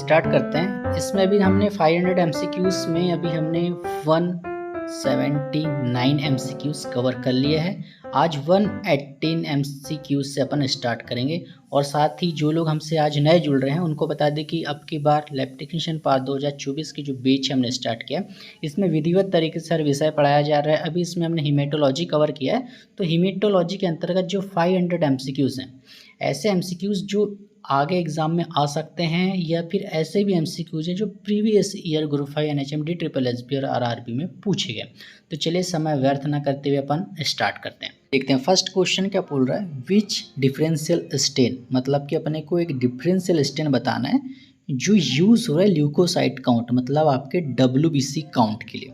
Start करते हैं। इसमें अभी हमने 500 एमसीक्यूज़ में अभी हमने 179 एमसीक्यूज़ कवर कर लिए हैं। आज 118 एमसीक्यूज़ से अपन स्टार्ट करेंगे। और साथ ही जो लोग हमसे आज नए जुड़ रहे हैं उनको बता दें कि अब की बार लैब टेक्नीशियन पार्ट 2024 की जो बैच हमने स्टार्ट किया, इसमें विधिवत तरीके से हर विषय पढ़ाया जा रहा है। अभी इसमें हमने हीमेटोलॉजी कवर किया है, तो हीमेटोलॉजी के अंतर्गत जो 500 एमसीक्यूज़ हैं, ऐसे एमसीक्यूज़ जो आगे एग्जाम में आ सकते हैं, या फिर ऐसे भी एमसीक्यूज हैं जो previous year group 5 NHMD triple SB और आरआरबी में पूछे गए। तो चलिए समय व्यर्थ न करते हुए अपन स्टार्ट करते हैं। देखते हैं फर्स्ट क्वेश्चन क्या बोल रहा है। विच डिफरेंशियल स्टेन, मतलब कि अपने को एक डिफरेंशियल स्टेन बताना है जो यूज़ हो रहा है ल्यूकोसाइट काउंट, मतलब आपके WBC काउंट के लिए।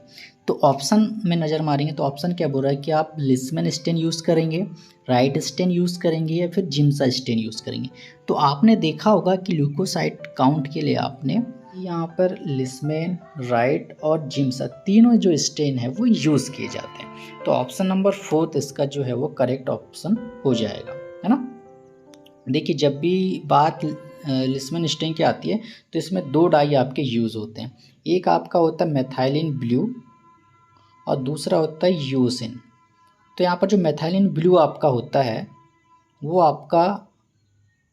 तो ऑप्शन में नज़र मारेंगे तो ऑप्शन क्या बोल रहा है कि आप लिस्मन स्टेन यूज़ करेंगे, राइट स्टेन यूज़ करेंगे, या फिर जिम्सा स्टेन यूज़ करेंगे। तो आपने देखा होगा कि ल्यूकोसाइट काउंट के लिए आपने यहाँ पर लिस्मन, राइट और जिम्सा तीनों जो स्टेन है वो यूज़ किए जाते हैं। तो ऑप्शन नंबर 4 इसका जो है वो करेक्ट ऑप्शन हो जाएगा, है ना। देखिए, जब भी बात लिस्मन स्टेन की आती है तो इसमें दो डाई आपके यूज़ होते हैं। एक आपका होता है मेथाइलिन ब्लू और दूसरा होता है यूसिन। तो यहाँ पर जो मेथाइलिन ब्लू आपका होता है वो आपका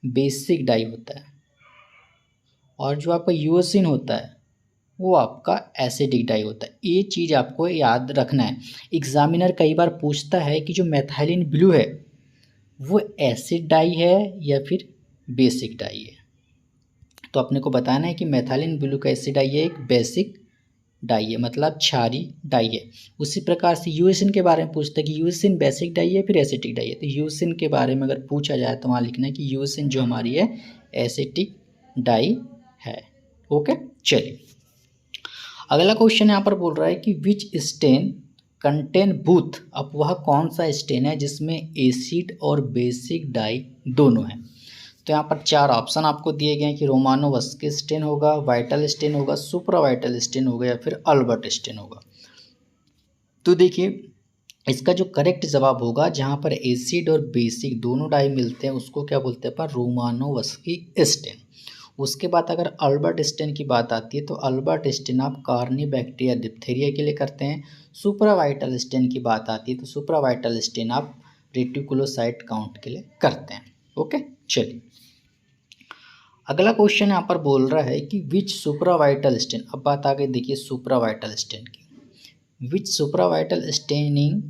बेसिक डाई होता है, और जो आपका यूसिन होता है वो आपका एसिडिक डाई होता है। ये चीज़ आपको याद रखना है। एग्जामिनर कई बार पूछता है कि जो मेथाइलिन ब्लू है वो एसिड डाई है या फिर बेसिक डाई है। तो अपने को बताना है कि मेथाइलिन ब्लू का एसिड डाई है, एक बेसिक डाई है, मतलब क्षारी डाई है। उसी प्रकार से यूएसिन के बारे में पूछता है कि यूएसिन बेसिक डाई है फिर एसिटिक डाई है। तो यूएसिन के बारे में अगर पूछा जाए तो वहाँ लिखना है कि यूएसिन जो हमारी है एसिटिक डाई है। ओके, चलिए अगला क्वेश्चन यहाँ पर बोल रहा है कि विच स्टेन कंटेन बूथ। अब वह कौन सा स्टेन है जिसमें एसिड और बेसिक डाई दोनों हैं। तो यहाँ पर 4 ऑप्शन आपको दिए गए हैं कि रोमानोवस्की स्टेन होगा, वाइटल स्टेन होगा, सुप्रा वाइटल स्टेन होगा, या फिर अल्बर्ट स्टेन होगा। तो देखिए, इसका जो करेक्ट जवाब होगा, जहाँ पर एसिड और बेसिक दोनों डाई मिलते हैं उसको क्या बोलते हैं अपन, रोमानोवस्की स्टेन। उसके बाद अगर अल्बर्ट स्टेन की बात आती है तो अल्बर्ट स्टेन आप कार्नी बैक्टीरिया डिप्थेरिया के लिए करते हैं। सुप्रा वाइटल स्टेन की बात आती है तो सुप्रा वाइटल स्टेन आप रेटिकुलोसाइट काउंट के लिए करते हैं। ओके, चलिए अगला क्वेश्चन यहाँ पर बोल रहा है कि विच सुप्रावाइटल स्टेन। अब बात आ गई देखिए सुप्रावाइटल स्टेन की। Which supravital staining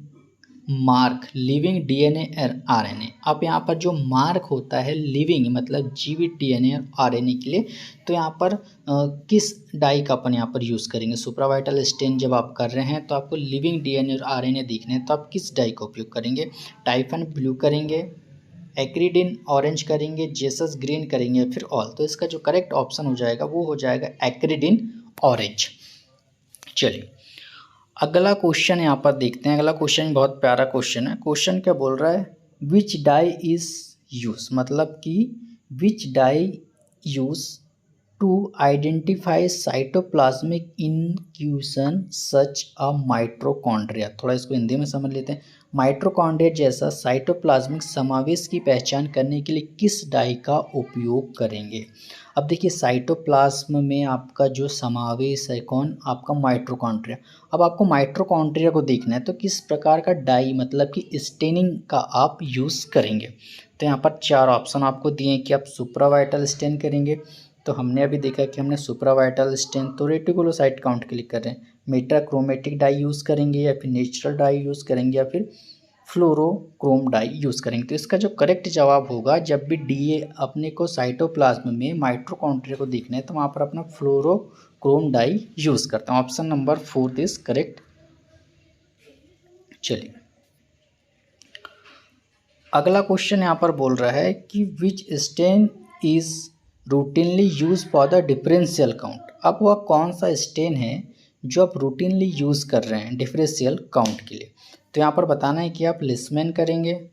mark living DNA और आरएनए। अब यहाँ पर जो मार्क होता है लिविंग मतलब जीवित डीएनए और आरएनए के लिए, तो यहाँ पर किस डाई का अपन यहाँ पर यूज़ करेंगे। सुप्रावाइटल स्टेन जब आप कर रहे हैं तो आपको लिविंग डीएनए और आरएनए देखने हैं, तो आप किस डाई का उपयोग करेंगे। टाइफन ब्लू करेंगे, एक्रीडिन ऑरेंज करेंगे, जेसस ग्रीन करेंगे, फिर ऑल। तो इसका जो करेक्ट ऑप्शन हो जाएगा वो हो जाएगा एक्रीडिन ऑरेंज। चलिए अगला क्वेश्चन यहाँ पर देखते हैं। अगला क्वेश्चन बहुत प्यारा क्वेश्चन है। क्वेश्चन क्या बोल रहा है, विच डाई इज यूज, मतलब कि which dye use to identify cytoplasmic inclusion such a mitochondria. थोड़ा इसको हिंदी में समझ लेते हैं। माइटोकॉन्ड्रिया जैसा साइटोप्लाज्मिक समावेश की पहचान करने के लिए किस डाई का उपयोग करेंगे। अब देखिए, साइटोप्लाज्म में आपका जो समावेश है कौन, आपका माइटोकॉन्ड्रिया। अब आपको माइटोकॉन्ड्रिया को देखना है तो किस प्रकार का डाई मतलब कि स्टेनिंग का आप यूज़ करेंगे। तो यहाँ पर 4 ऑप्शन आपको दिए हैं कि आप सुप्रावाइटल स्टेन करेंगे। तो हमने अभी देखा कि हमने सुप्रावाइटल स्टेन तो रेटिकुलोसाइट काउंट के लिए कर रहे हैं। मेटाक्रोमेटिक डाई यूज़ करेंगे, या फिर नेचुरल डाई यूज़ करेंगे, या फिर फ्लोरोक्रोम डाई यूज़ करेंगे। तो इसका जो करेक्ट जवाब होगा, जब भी डीए अपने को साइटोप्लाज्म में माइटोकॉन्ड्रिया को देखना है तो वहाँ पर अपना फ्लोरोक्रोम डाई यूज़ करता हूँ। Option number 4 is correct. चलिए अगला क्वेश्चन यहाँ पर बोल रहा है कि which stain is routinely use for the differential count. अब वह कौन सा स्टेन है जो आप रूटीनली यूज़ कर रहे हैं डिफरेंशियल काउंट के लिए। तो यहाँ पर बताना है कि आप लिस्मन करेंगे,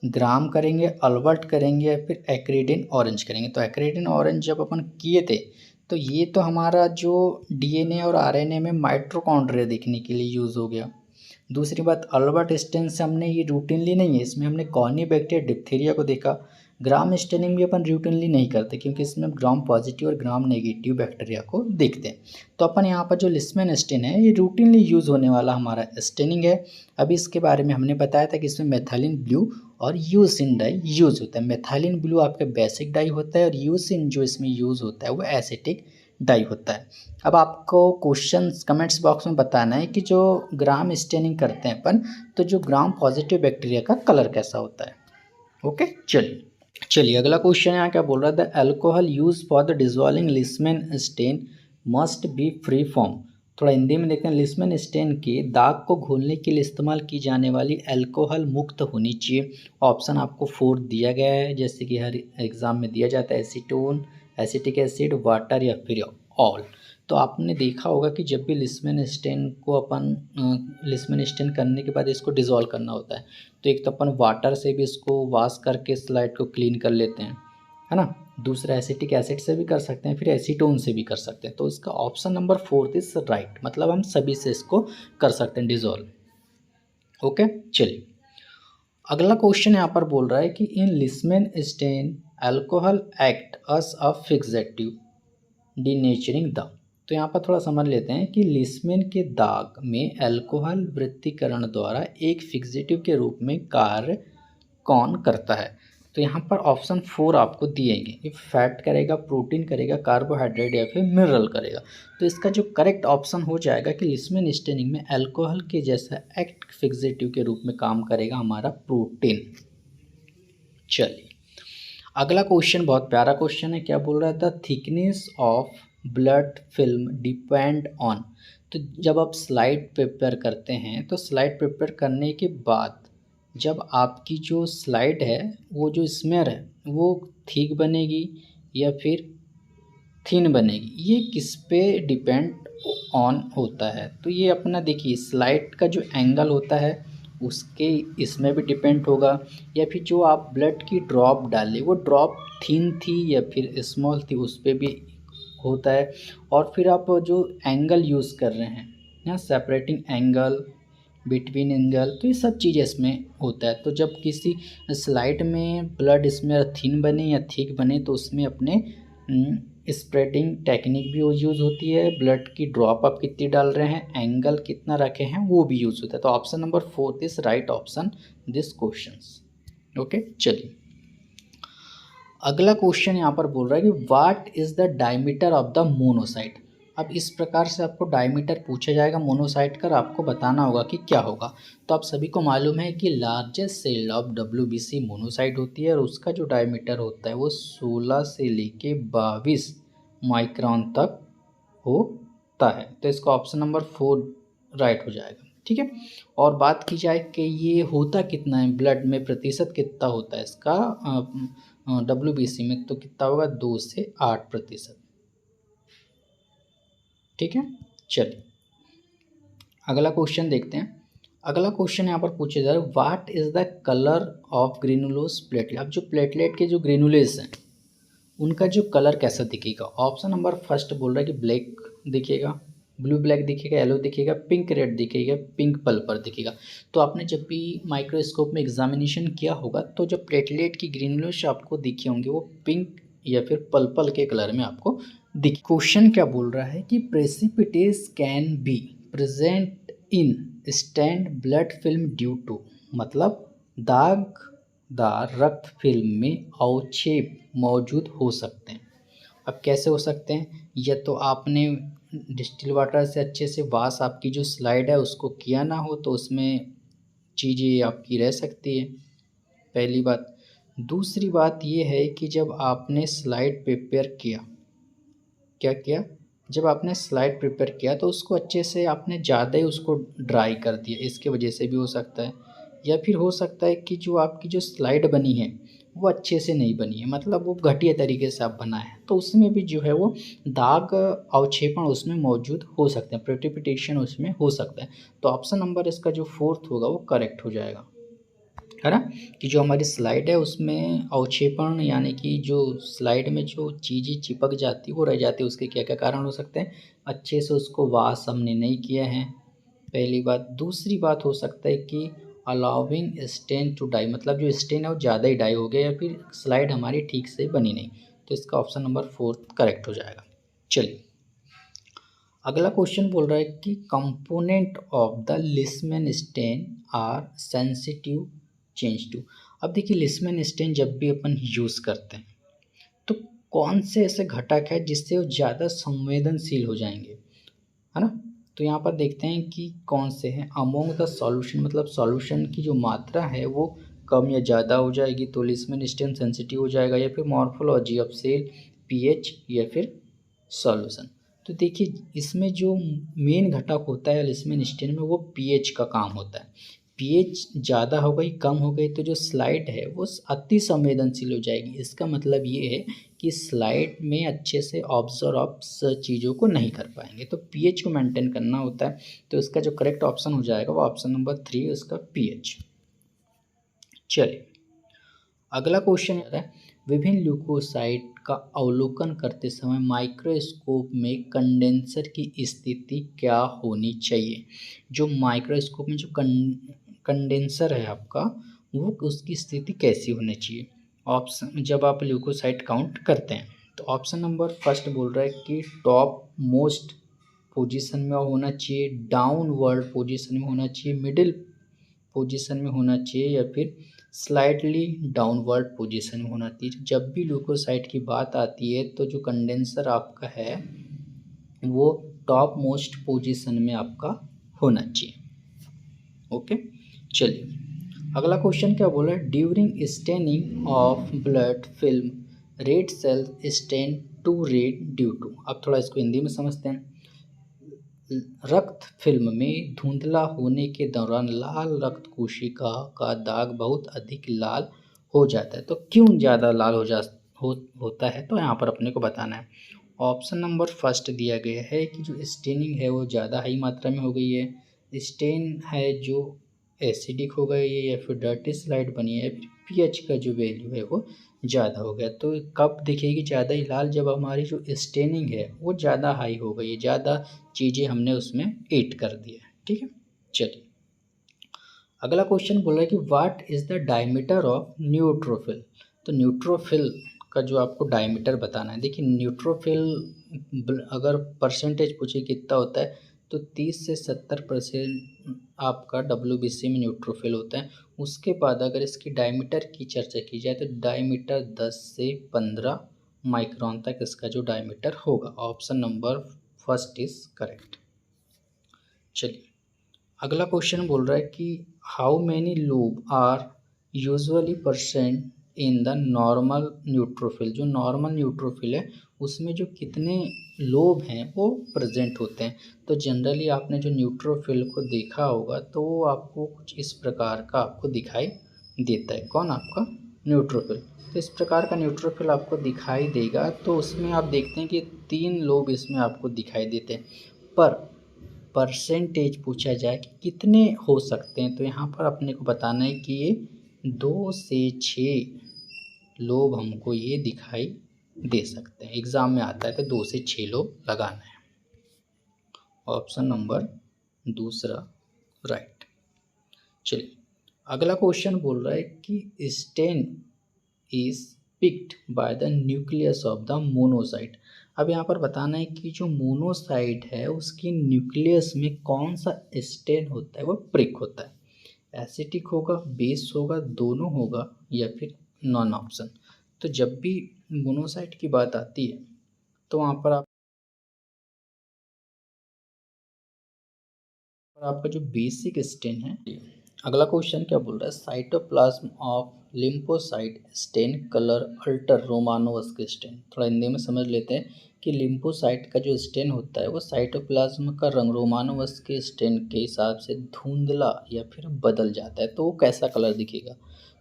ग्राम करेंगे, अल्बर्ट करेंगे, या फिर एक्रीडिन ऑरेंज करेंगे। तो एक्रीडिन ऑरेंज जब अपन किए थे तो ये तो हमारा जो डीएनए और आरएनए में माइटोकॉन्ड्रिया देखने के लिए यूज़ हो गया। दूसरी बात, अल्बर्ट स्टेन से हमने ये रूटीनली नहीं है, इसमें हमने कॉर्नी बैक्टीरिया डिप्थीरिया को देखा। ग्राम स्टेनिंग भी अपन रूटीनली नहीं करते क्योंकि इसमें ग्राम पॉजिटिव और ग्राम नेगेटिव बैक्टीरिया को देखते हैं। तो अपन यहाँ पर जो लिस्मैन स्टेन है ये रूटीनली यूज़ होने वाला हमारा स्टेनिंग है। अभी इसके बारे में हमने बताया था कि इसमें मेथिलीन ब्लू और यूसिन डाई यूज़ होता है। मेथिलीन ब्लू आपका बेसिक डाई होता है और यूसिन जो इसमें यूज़ होता है वो एसिटिक डाई होता है। अब आपको क्वेश्चन कमेंट्स बॉक्स में बताना है कि जो ग्राम स्टेनिंग करते हैं अपन, तो जो ग्राम पॉजिटिव बैक्टीरिया का कलर कैसा होता है। ओके, चलिए अगला क्वेश्चन यहाँ क्या बोल रहा है, the alcohol use for the dissolving Leishman stain must be free form. थोड़ा हिंदी में देखते हैं, लिस्मैन स्टेन के दाग को घोलने के लिए इस्तेमाल की जाने वाली अल्कोहल मुक्त होनी चाहिए। ऑप्शन आपको 4 दिया गया है, जैसे कि हर एग्जाम में दिया जाता है, एसीटोन, एसिटिक एसिड, वाटर या फिर ऑल। तो आपने देखा होगा कि जब भी लिस्मैन स्टेन को अपन लिस्मैन स्टेन करने के बाद इसको डिज़ोल्व करना होता है, तो एक तो अपन वाटर से भी इसको वॉश करके स्लाइड को क्लीन कर लेते हैं, है ना। दूसरा एसिटिक एसिड से भी कर सकते हैं, फिर एसीटोन से भी कर सकते हैं। तो इसका ऑप्शन नंबर 4 इज राइट, मतलब हम सभी से इसको कर सकते हैं डिज़ोल्व। ओके, चलिए अगला क्वेश्चन यहाँ पर बोल रहा है कि in Leishman stain alcohol act as a fixative denaturing the. तो यहाँ पर थोड़ा समझ लेते हैं कि लिस्मैन के दाग में अल्कोहल वृत्तीकरण द्वारा एक फिक्सेटिव के रूप में कार्य कौन करता है। तो यहाँ पर ऑप्शन 4 आपको दिएंगे, ये फैट करेगा, प्रोटीन करेगा, कार्बोहाइड्रेट या फिर मिनरल करेगा। तो इसका जो करेक्ट ऑप्शन हो जाएगा कि लिस्मैन स्टेनिंग में अल्कोहल के जैसा एक्ट फिक्सेटिव के रूप में काम करेगा हमारा प्रोटीन। चलिए अगला क्वेश्चन बहुत प्यारा क्वेश्चन है, क्या बोल रहा था, thickness of blood film depend on. तो जब आप स्लाइड प्रिपेयर करते हैं तो स्लाइड प्रिपेयर करने के बाद जब आपकी जो स्लाइड है वो जो स्मेयर है वो थिक बनेगी या फिर थिन बनेगी, ये किस पे डिपेंड ऑन होता है। तो ये अपना देखिए स्लाइड का जो एंगल होता है उसके इसमें भी डिपेंड होगा, या फिर जो आप ब्लड की ड्रॉप डाले वो ड्रॉप थिन थी या फिर स्मॉल थी उस पर भी होता है। और फिर आप जो एंगल यूज़ कर रहे हैं ना, सेपरेटिंग एंगल, बिटवीन एंगल, तो ये सब चीज़ें इसमें होता है। तो जब किसी स्लाइड में ब्लड स्मेयर थिन बने या थिक बने तो उसमें अपने स्प्रेडिंग टेक्निक भी यूज़ होती है, ब्लड की ड्रॉप आप कितनी डाल रहे हैं, एंगल कितना रखे हैं वो भी यूज़ होता है। तो option number 4 is right option this question. Okay, चलिए अगला क्वेश्चन यहाँ पर बोल रहा है कि what is the diameter of the monocyte. अब इस प्रकार से आपको डायमीटर पूछा जाएगा मोनोसाइट का, आपको बताना होगा कि क्या होगा। तो आप सभी को मालूम है कि largest cell of WBC monocyte होती है और उसका जो डायमीटर होता है वो 16 से लेके 22 माइक्रोन तक होता है। तो इसका ऑप्शन नंबर 4 राइट हो जाएगा, ठीक है। और बात की जाए कि ये होता कितना है ब्लड में, प्रतिशत कितना होता है इसका WBC में, तो कितना होगा 2 से 8%, ठीक है। चलिए अगला क्वेश्चन देखते हैं। अगला क्वेश्चन यहाँ पर पूछा जा रहा है, what is the colour of granules platelet. अब जो प्लेटलेट के जो ग्रेनुलेस हैं उनका जो कलर कैसा दिखेगा। ऑप्शन नंबर फर्स्ट बोल रहा है कि ब्लैक दिखेगा, ब्लू ब्लैक दिखेगा, येलो दिखेगा, पिंक रेड दिखेगा, पिंक पर्पल दिखेगा। तो आपने जब भी माइक्रोस्कोप में एग्जामिनेशन किया होगा तो जब प्लेटलेट की ग्रेनुलेस आपको दिखे होंगे वो पिंक या फिर पर्पल के कलर में आपको दिखे। क्वेश्चन क्या बोल रहा है कि precipitates can be present in stained blood film due to, मतलब दागदार रक्त फिल्म में अवक्षेप मौजूद हो सकते हैं। अब कैसे हो सकते हैं, या तो आपने डिस्टिल वाटर से अच्छे से वॉश आपकी जो स्लाइड है उसको किया ना हो तो उसमें चीज़ें आपकी रह सकती है, पहली बात। दूसरी बात ये है कि जब आपने स्लाइड प्रिपेयर किया, क्या किया, जब आपने स्लाइड प्रिपेयर किया तो उसको अच्छे से आपने ज़्यादा ही उसको ड्राई कर दिया, इसके वजह से भी हो सकता है। या फिर हो सकता है कि जो आपकी जो स्लाइड बनी है वो अच्छे से नहीं बनी है, मतलब वो घटिया तरीके से आप बनाए हैं, तो उसमें भी जो है वो दाग अवक्षेपण उसमें मौजूद हो सकते हैं, प्रेसिपिटेशन उसमें हो सकता है। तो ऑप्शन नंबर इसका जो 4 होगा वो करेक्ट हो जाएगा, है ना। कि जो हमारी स्लाइड है उसमें अवक्षेपण यानी कि जो स्लाइड में जो चीज़ें चिपक जाती वो रह जाती है, उसके क्या क्या कारण हो सकते हैं, अच्छे से उसको वॉश हमने नहीं किया है, पहली बात। दूसरी बात हो सकता है कि अलाउिंग स्टेन टू डाई, मतलब जो स्टेन है वो ज़्यादा ही डाई हो गया या फिर स्लाइड हमारी ठीक से बनी नहीं, तो इसका ऑप्शन नंबर 4 करेक्ट हो जाएगा। चलिए अगला क्वेश्चन बोल रहा है कि component of the Leishman stain are sensitive change to. अब देखिए लिस्मन स्टेन जब भी अपन यूज़ करते हैं तो कौन से ऐसे घटक है जिससे वो ज़्यादा संवेदनशील हो जाएंगे, है ना। तो यहाँ पर देखते हैं कि कौन से हैं। अमोंग द सॉल्यूशन, मतलब सॉल्यूशन की जो मात्रा है वो कम या ज़्यादा हो जाएगी तो लिस्मन स्टेन सेंसिटिव हो जाएगा, या फिर मॉर्फोलॉजी ऑफ सेल, पीएच, या फिर सॉल्यूशन। तो देखिए इसमें जो मेन घटक होता है लिस्मन स्टेन में वो पीएच का काम होता है। पीएच ज़्यादा हो गई कम हो गई तो जो स्लाइड है वो अति संवेदनशील हो जाएगी। इसका मतलब ये है कि स्लाइड में अच्छे से ऑब्जर्व चीज़ों को नहीं कर पाएंगे, तो पीएच को मेंटेन करना होता है। तो इसका जो करेक्ट ऑप्शन हो जाएगा वो ऑप्शन नंबर 3 उसका पीएच। चलिए अगला क्वेश्चन है विभिन्न ल्यूकोसाइट का अवलोकन करते समय माइक्रोस्कोप में कंडेंसर की स्थिति क्या होनी चाहिए। जो माइक्रोस्कोप में जो कंडेंसर है आपका वो उसकी स्थिति कैसी होनी चाहिए। ऑप्शन जब आप ल्यूकोसाइट काउंट करते हैं तो ऑप्शन नंबर फर्स्ट बोल रहा है कि टॉप मोस्ट पोजीशन में होना चाहिए, डाउनवर्ड पोजीशन में होना चाहिए, मिडिल पोजीशन में होना चाहिए, या फिर स्लाइटली डाउनवर्ड पोजीशन में होना चाहिए। जब भी ल्यूकोसाइट की बात आती है तो जो कंडेंसर आपका है वो टॉप मोस्ट पोजीशन में आपका होना चाहिए। ओके चलिए अगला क्वेश्चन क्या बोला है, during staining of blood film red cell stain to red due to. अब थोड़ा इसको हिंदी में समझते हैं। रक्त फिल्म में धुंधला होने के दौरान लाल रक्त कोशिका का दाग बहुत अधिक लाल हो जाता है, तो क्यों ज़्यादा लाल होता है, तो यहाँ पर अपने को बताना है। ऑप्शन नंबर फर्स्ट दिया गया है कि जो स्टेनिंग है वो ज़्यादा हाई मात्रा में हो गई है, स्टेन है जो एसिडिक हो गई है, या फिर डर्टी स्लाइड बनी है, या फिर पीएच का जो वैल्यू है वो ज़्यादा हो गया। तो कब दिखेगी ज़्यादा ही लाल, जब हमारी जो स्टेनिंग है वो ज़्यादा हाई हो गई है, ज़्यादा चीज़ें हमने उसमें ऐड कर दिया है। ठीक है चलिए अगला क्वेश्चन बोल रहा है कि what is the diameter of neutrophil. तो न्यूट्रोफिल का जो आपको डायमीटर बताना है। देखिए न्यूट्रोफिल अगर परसेंटेज पूछे कितना होता है तो 30 से 70% आपका WBC में न्यूट्रोफिल होता है। उसके बाद अगर इसकी डायमीटर की चर्चा की जाए तो डायमीटर 10 से 15 माइक्रोन तक इसका जो डायमीटर होगा। Option number first is correct. चलिए अगला क्वेश्चन बोल रहा है कि how many lobe are usually percent in the normal neutrophil. जो नॉर्मल न्यूट्रोफिल है उसमें जो कितने लोब हैं वो प्रेजेंट होते हैं। तो जनरली आपने जो न्यूट्रोफिल को देखा होगा तो वो आपको कुछ इस प्रकार का आपको दिखाई देता है। कौन, आपका न्यूट्रोफिल। तो इस प्रकार का न्यूट्रोफिल आपको दिखाई देगा। तो उसमें आप देखते हैं कि 3 लोब इसमें आपको दिखाई देते हैं, पर परसेंटेज पूछा जाए कि कितने हो सकते हैं तो यहाँ पर अपने को बताना है कि ये 2 से 6 लोब हमको ये दिखाई दे सकते हैं। एग्ज़ाम में आता है तो 2 से 6 लोब लगाना है। ऑप्शन नंबर दूसरा राइट। चलिए अगला क्वेश्चन बोल रहा है कि stain is picked by the nucleus of the monocyte. अब यहाँ पर बताना है कि जो मोनोसाइट है उसकी न्यूक्लियस में कौन सा स्टेन होता है वो प्रिक होता है। एसिटिक होगा, बेस होगा, दोनों होगा, या फिर नॉन ऑप्शन। तो जब भी मोनोसाइट की बात आती है तो वहाँ पर आपका जो बेसिक स्टेन है। अगला क्वेश्चन क्या बोल रहा है, cytoplasm of lymphocyte stain colour alter Romanowsky stain. थोड़ा हिंदी में समझ लेते हैं कि लिम्फोसाइट का जो स्टेन होता है वो साइटोप्लाज्म का रंग रोमानोवस्की स्टेन के हिसाब से धुंधला या फिर बदल जाता है, तो वो कैसा कलर दिखेगा।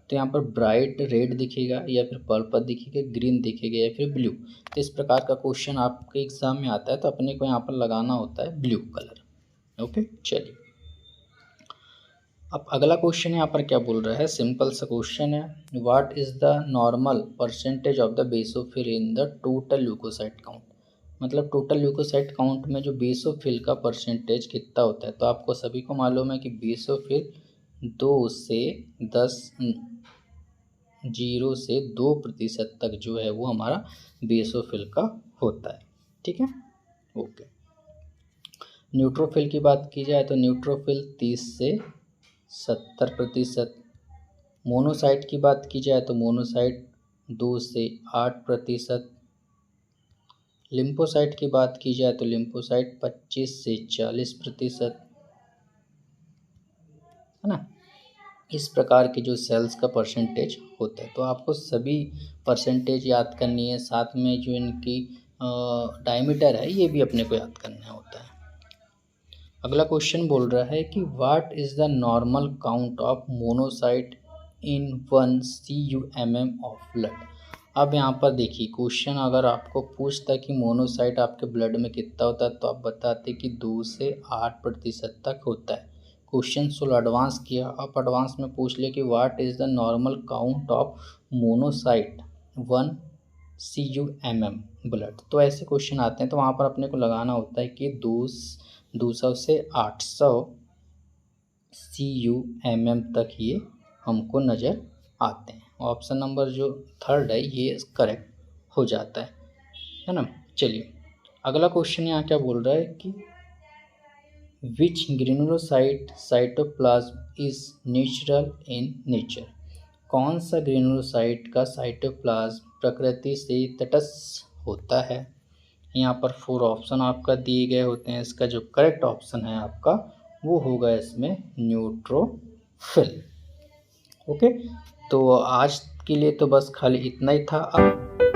तो यहाँ पर ब्राइट रेड दिखेगा, या फिर पर्पल दिखेगा, ग्रीन दिखेगा, या फिर ब्लू। तो इस प्रकार का क्वेश्चन आपके एग्जाम में आता है तो अपने को यहाँ पर लगाना होता है ब्लू कलर। ओके चलिए अब अगला क्वेश्चन यहाँ पर क्या बोल रहा है, सिंपल सा क्वेश्चन है, what is the normal percentage of the basophil in the total leucocyte count. मतलब टोटल ल्यूकोसाइट काउंट में जो बेसोफिल का परसेंटेज कितना होता है। तो आपको सभी को मालूम है कि बेसोफिल 2 से 10 0 से 2% तक जो है वो हमारा बेसोफिल का होता है। ठीक है, ओके। न्यूट्रोफिल की बात की जाए तो न्यूट्रोफिल 30 से 70%। मोनोसाइट की बात की जाए तो मोनोसाइट 2 से 8%। लिम्फोसाइट की बात की जाए तो लिम्फोसाइट 25 से 40%, है ना। इस प्रकार के जो सेल्स का परसेंटेज होता है, तो आपको सभी परसेंटेज याद करनी है, साथ में जो इनकी डायमीटर है ये भी अपने को याद करना होता है। अगला क्वेश्चन बोल रहा है कि what is the normal count of monocyte in 1 CUMM of blood. अब यहाँ पर देखिए, क्वेश्चन अगर आपको पूछता कि मोनोसाइट आपके ब्लड में कितना होता है तो आप बताते कि 2 से 8% तक होता है। क्वेश्चन सोल एडवांस किया, आप एडवांस में पूछ ले कि what is the normal count of monocyte 1 CUMM blood. तो ऐसे क्वेश्चन आते हैं तो वहाँ पर अपने को लगाना होता है कि 200 से 800 CUMM तक ये हमको नज़र आते हैं। ऑप्शन नंबर जो 3 है ये करेक्ट हो जाता है ना। चलिए अगला क्वेश्चन यहाँ क्या बोल रहा है कि which granulocyte cytoplasm is natural in nature. कौन सा ग्रेनुलोसाइट का साइटोप्लाज्म प्रकृति से तटस्थ होता है। यहाँ पर 4 ऑप्शन आपका दिए गए होते हैं, इसका जो करेक्ट ऑप्शन है आपका वो होगा इसमें न्यूट्रोफिल। ओके, तो आज के लिए तो बस खाली इतना ही था। अब